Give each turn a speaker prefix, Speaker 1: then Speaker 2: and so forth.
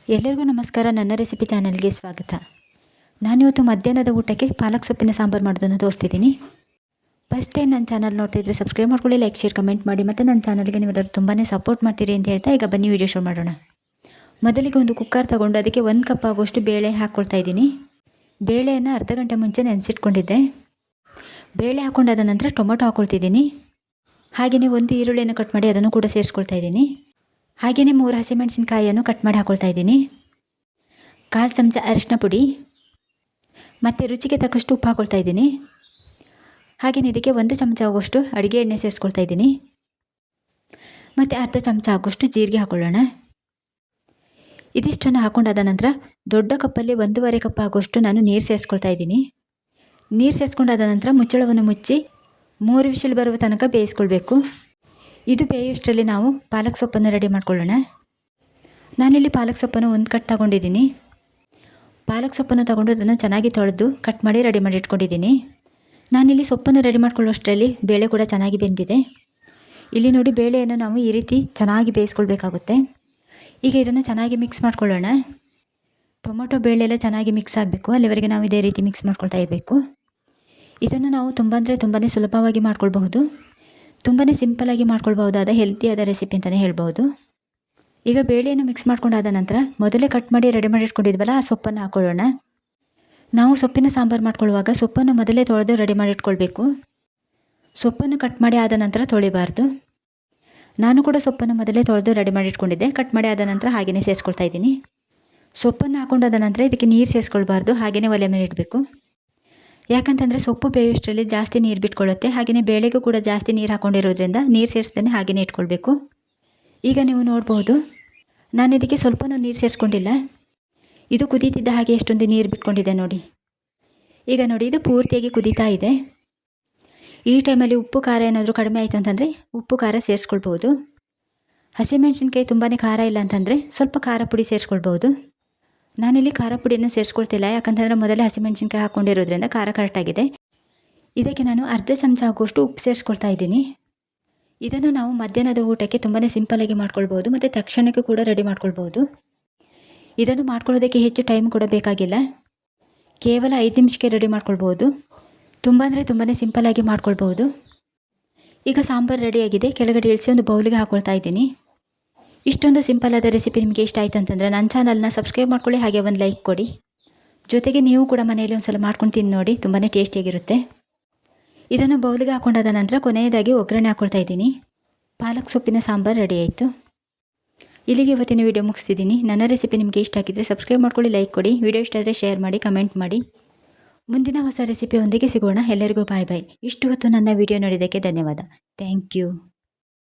Speaker 1: ಎಲ್ಲರಿಗೂ ನಮಸ್ಕಾರ. ನನ್ನ ರೆಸಿಪಿ ಚಾನಲ್ಗೆ ಸ್ವಾಗತ. ನಾನಿವತ್ತು ಮಧ್ಯಾಹ್ನದ ಊಟಕ್ಕೆ ಪಾಲಕ್ ಸೊಪ್ಪಿನ ಸಾಂಬಾರು ಮಾಡೋದನ್ನು ತೋರಿಸ್ತಿದ್ದೀನಿ. ಫಸ್ಟ್ ಟೈಮ್ ನನ್ನ ಚಾನಲ್ ನೋಡ್ತಾ ಇದ್ದರೆ ಸಬ್ಸ್ಕ್ರೈಬ್ ಮಾಡ್ಕೊಳ್ಳಿ, ಲೈಕ್ ಶೇರ್ ಕಮೆಂಟ್ ಮಾಡಿ, ಮತ್ತು ನನ್ನ ಚಾನಲ್ಗೆ ನೀವೆಲ್ಲರೂ ತುಂಬಾ ಸಪೋರ್ಟ್ ಮಾಡ್ತೀರಿ ಅಂತ ಹೇಳ್ತಾ ಈಗ ಬನ್ನಿ ವೀಡಿಯೋ ಶುರು ಮಾಡೋಣ. ಮೊದಲಿಗೆ ಒಂದು ಕುಕ್ಕರ್ ತಗೊಂಡು ಅದಕ್ಕೆ 1 ಕಪ್ ಆಗೋಷ್ಟು ಬೇಳೆ ಹಾಕ್ಕೊಳ್ತಾ ಇದ್ದೀನಿ. ಬೇಳೆಯನ್ನು ಅರ್ಧ ಗಂಟೆ ಮುಂಚೆ ನೆನೆಸಿಟ್ಕೊಂಡಿದ್ದೆ. ಬೇಳೆ ಹಾಕ್ಕೊಂಡಾದ ನಂತರ ಟೊಮೊಟೊ ಹಾಕ್ಕೊಳ್ತಿದ್ದೀನಿ. ಹಾಗೆಯೇ ಒಂದು ಈರುಳ್ಳಿಯನ್ನು ಕಟ್ ಮಾಡಿ ಅದನ್ನು ಕೂಡ ಸೇರಿಸ್ಕೊಳ್ತಾ ಇದ್ದೀನಿ. ಹಾಗೆಯೇ 3 ಹಸಿಮೆಣಸಿನಕಾಯಿಯನ್ನು ಕಟ್ ಮಾಡಿ ಹಾಕ್ಕೊಳ್ತಾ ಇದ್ದೀನಿ. 1/4 ಚಮಚ ಅರಿಶಿನ ಪುಡಿ ಮತ್ತು ರುಚಿಗೆ ತಕ್ಕಷ್ಟು ಉಪ್ಪು ಹಾಕ್ಕೊಳ್ತಾ ಇದ್ದೀನಿ. ಹಾಗೆಯೇ ಇದಕ್ಕೆ 1 ಚಮಚ ಆಗುವಷ್ಟು ಅಡುಗೆ ಎಣ್ಣೆ ಸೇರಿಸ್ಕೊಳ್ತಾ ಇದ್ದೀನಿ. ಮತ್ತು ಅರ್ಧ ಚಮಚ ಆಗುವಷ್ಟು ಜೀರಿಗೆ ಹಾಕ್ಕೊಳ್ಳೋಣ. ಇದಿಷ್ಟನ್ನು ಹಾಕ್ಕೊಂಡಾದ ನಂತರ ದೊಡ್ಡ ಕಪ್ಪಲ್ಲಿ 1.5 ಕಪ್ ಆಗುವಷ್ಟು ನಾನು ನೀರು ಸೇರಿಸ್ಕೊಳ್ತಾ ಇದ್ದೀನಿ. ನೀರು ಸೇರಿಸ್ಕೊಂಡಾದ ನಂತರ ಮುಚ್ಚಳವನ್ನು ಮುಚ್ಚಿ 3 ವಿಸಿಲ್ ಬರುವ ತನಕ ಬೇಯಿಸ್ಕೊಳ್ಬೇಕು. ಇದು ಬೇಯುವಷ್ಟರಲ್ಲಿ ನಾವು ಪಾಲಕ್ ಸೊಪ್ಪನ್ನು ರೆಡಿ ಮಾಡ್ಕೊಳ್ಳೋಣ. ನಾನಿಲ್ಲಿ ಪಾಲಕ್ ಸೊಪ್ಪನ್ನು 1 ಕಟ್ ತಗೊಂಡಿದ್ದೀನಿ. ಪಾಲಕ್ ಸೊಪ್ಪನ್ನು ತಗೊಂಡು ಅದನ್ನು ಚೆನ್ನಾಗಿ ತೊಳೆದು ಕಟ್ ಮಾಡಿ ರೆಡಿ ಮಾಡಿ ಇಟ್ಕೊಂಡಿದ್ದೀನಿ. ನಾನಿಲ್ಲಿ ಸೊಪ್ಪನ್ನು ರೆಡಿ ಮಾಡ್ಕೊಳ್ಳೋಷ್ಟರಲ್ಲಿ ಬೇಳೆ ಕೂಡ ಚೆನ್ನಾಗಿ ಬೆಂದಿದೆ. ಇಲ್ಲಿ ನೋಡಿ, ಬೇಳೆಯನ್ನು ನಾವು ಈ ರೀತಿ ಚೆನ್ನಾಗಿ ಬೇಯಿಸ್ಕೊಳ್ಬೇಕಾಗುತ್ತೆ. ಈಗ ಇದನ್ನು ಚೆನ್ನಾಗಿ ಮಿಕ್ಸ್ ಮಾಡ್ಕೊಳ್ಳೋಣ. ಟೊಮೊಟೊ ಬೇಳೆ ಎಲ್ಲ ಚೆನ್ನಾಗಿ ಮಿಕ್ಸ್ ಆಗಬೇಕು, ಅಲ್ಲಿವರೆಗೆ ನಾವು ಇದೇ ರೀತಿ ಮಿಕ್ಸ್ ಮಾಡ್ಕೊಳ್ತಾ ಇರಬೇಕು. ಇದನ್ನು ನಾವು ತುಂಬಾ ಸುಲಭವಾಗಿ ಮಾಡ್ಕೊಳ್ಬಹುದು. ತುಂಬಾ ಸಿಂಪಲಾಗಿ ಮಾಡ್ಕೊಳ್ಬಹುದಾದ ಹೆಲ್ತಿಯಾದ ರೆಸಿಪಿ ಅಂತಲೇ ಹೇಳ್ಬೋದು. ಈಗ ಬೇಳೆಯನ್ನು ಮಿಕ್ಸ್ ಮಾಡ್ಕೊಂಡಾದ ನಂತರ ಮೊದಲೇ ಕಟ್ ಮಾಡಿ ರೆಡಿ ಮಾಡಿ ಇಟ್ಕೊಂಡಿದ್ವಲ್ಲ, ಆ ಸೊಪ್ಪನ್ನು ಹಾಕ್ಕೊಳ್ಳೋಣ. ನಾವು ಸೊಪ್ಪಿನ ಸಾಂಬಾರು ಮಾಡ್ಕೊಳ್ಳುವಾಗ ಸೊಪ್ಪನ್ನು ಮೊದಲೇ ತೊಳೆದು ರೆಡಿ ಮಾಡಿ ಇಟ್ಕೊಳ್ಬೇಕು. ಸೊಪ್ಪನ್ನು ಕಟ್ ಮಾಡಿ ಆದ ನಂತರ ತೊಳಿಬಾರ್ದು. ನಾನು ಕೂಡ ಸೊಪ್ಪನ್ನು ಮೊದಲೇ ತೊಳೆದು ರೆಡಿ ಮಾಡಿ ಇಟ್ಕೊಂಡಿದ್ದೆ. ಕಟ್ ಮಾಡಿ ಆದ ನಂತರ ಹಾಗೆಯೇ ಸೇರಿಸ್ಕೊಳ್ತಾ ಇದ್ದೀನಿ. ಸೊಪ್ಪನ್ನು ಹಾಕೊಂಡಾದ ನಂತರ ಇದಕ್ಕೆ ನೀರು ಸೇರಿಸ್ಕೊಳ್ಬಾರ್ದು, ಹಾಗೆಯೇ ಒಲೆ ಮೇಲೆ ಇಡಬೇಕು. ಯಾಕಂತಂದರೆ ಸೊಪ್ಪು ಬೇಯುವಷ್ಟರಲ್ಲಿ ಜಾಸ್ತಿ ನೀರು ಬಿಟ್ಕೊಳ್ಳುತ್ತೆ. ಹಾಗೆಯೇ ಬೇಳೆಗೂ ಕೂಡ ಜಾಸ್ತಿ ನೀರು ಹಾಕ್ಕೊಂಡಿರೋದ್ರಿಂದ ನೀರು ಸೇರಿಸ್ದೇ ಹಾಗೆಯೇ ಇಟ್ಕೊಳ್ಬೇಕು. ಈಗ ನೀವು ನೋಡ್ಬೋದು, ನಾನು ಇದಕ್ಕೆ ಸ್ವಲ್ಪನೂ ನೀರು ಸೇರಿಸ್ಕೊಂಡಿಲ್ಲ. ಇದು ಕುದೀತಿದ್ದ ಹಾಗೆ ಎಷ್ಟೊಂದು ನೀರು ಬಿಟ್ಕೊಂಡಿದೆ ನೋಡಿ. ಈಗ ನೋಡಿ, ಇದು ಪೂರ್ತಿಯಾಗಿ ಕುದೀತಾ ಇದೆ. ಈ ಟೈಮಲ್ಲಿ ಉಪ್ಪು ಖಾರ ಏನಾದರೂ ಕಡಿಮೆ ಆಯಿತು ಅಂತಂದರೆ ಉಪ್ಪು ಖಾರ ಸೇರಿಸ್ಕೊಳ್ಬೋದು. ಹಸಿಮೆಣಸಿನ್ಕಾಯಿ ತುಂಬಾ ಖಾರ ಇಲ್ಲ ಅಂತಂದರೆ ಸ್ವಲ್ಪ ಖಾರ ಪುಡಿ ಸೇರಿಸ್ಕೊಳ್ಬೋದು. ನಾನಿಲ್ಲಿ ಖಾರ ಪುಡಿಯನ್ನು ಸೇರಿಸ್ಕೊಳ್ತಿಲ್ಲ, ಯಾಕಂತಂದರೆ ಮೊದಲೇ ಹಸಿಮೆಣಸಿನ್ಕಾಯಿ ಹಾಕ್ಕೊಂಡಿರೋದ್ರಿಂದ ಖಾರ ಕರೆಕ್ಟಾಗಿದೆ. ಇದಕ್ಕೆ ನಾನು ಅರ್ಧ ಚಮಚ ಆಗುವಷ್ಟು ಉಪ್ಪು ಸೇರಿಸ್ಕೊಳ್ತಾ ಇದ್ದೀನಿ. ಇದನ್ನು ನಾವು ಮಧ್ಯಾಹ್ನದ ಊಟಕ್ಕೆ ತುಂಬಾ ಸಿಂಪಲಾಗಿ ಮಾಡ್ಕೊಳ್ಬೋದು ಮತ್ತು ತಕ್ಷಣಕ್ಕೆ ಕೂಡ ರೆಡಿ ಮಾಡ್ಕೊಳ್ಬೋದು. ಇದನ್ನು ಮಾಡ್ಕೊಳ್ಳೋದಕ್ಕೆ ಹೆಚ್ಚು ಟೈಮ್ ಕೂಡ ಬೇಕಾಗಿಲ್ಲ. ಕೇವಲ 5 ನಿಮಿಷಕ್ಕೆ ರೆಡಿ ಮಾಡ್ಕೊಳ್ಬೋದು. ತುಂಬಾ ಸಿಂಪಲಾಗಿ ಮಾಡ್ಕೊಳ್ಬೋದು. ಈಗ ಸಾಂಬಾರು ರೆಡಿಯಾಗಿದೆ. ಕೆಳಗಡೆ ಇಳಿಸಿ ಒಂದು ಬೌಲಿಗೆ ಹಾಕ್ಕೊಳ್ತಾ ಇದ್ದೀನಿ. ಇಷ್ಟೊಂದು ಸಿಂಪಲಾದ ರೆಸಿಪಿ ನಿಮಗೆ ಇಷ್ಟ ಆಯಿತು ಅಂತಂದರೆ ನನ್ನ ಚಾನಲ್ನ ಸಬ್ಸ್ಕ್ರೈಬ್ ಮಾಡ್ಕೊಳ್ಳಿ, ಹಾಗೆ ಒಂದು ಲೈಕ್ ಕೊಡಿ. ಜೊತೆಗೆ ನೀವು ಕೂಡ ಮನೆಯಲ್ಲಿ ಒಂದು ಸಲ ಮಾಡ್ಕೊಂಡು ತಿಂದು ನೋಡಿ, ತುಂಬಾ ಟೇಸ್ಟಿಯಾಗಿರುತ್ತೆ. ಇದನ್ನು ಬೌಲಿಗೆ ಹಾಕ್ಕೊಂಡಾದ ನಂತರ ಕೊನೆಯದಾಗಿ ಒಗ್ಗರಣೆ ಹಾಕ್ಕೊಳ್ತಾ ಇದ್ದೀನಿ. ಪಾಲಕ್ ಸೊಪ್ಪಿನ ಸಾಂಬಾರು ರೆಡಿ ಆಯಿತು. ಇಲ್ಲಿಗೆ ಇವತ್ತಿನ ವಿಡಿಯೋ ಮುಗಿಸ್ತಿದ್ದೀನಿ. ನನ್ನ ರೆಸಿಪಿ ನಿಮಗೆ ಇಷ್ಟ ಆಗಿದ್ದರೆ ಸಬ್ಸ್ಕ್ರೈಬ್ ಮಾಡ್ಕೊಳ್ಳಿ, ಲೈಕ್ ಕೊಡಿ. ವಿಡಿಯೋ ಇಷ್ಟ ಆದರೆ ಶೇರ್ ಮಾಡಿ, ಕಮೆಂಟ್ ಮಾಡಿ. ಮುಂದಿನ ಹೊಸ ರೆಸಿಪಿಯೊಂದಿಗೆ ಸಿಗೋಣ. ಎಲ್ಲರಿಗೂ ಬಾಯ್ ಬಾಯ್. ಇಷ್ಟು ಹೊತ್ತು ನನ್ನ ವಿಡಿಯೋ ನೋಡಿದ್ದಕ್ಕೆ ಧನ್ಯವಾದ. Thank you.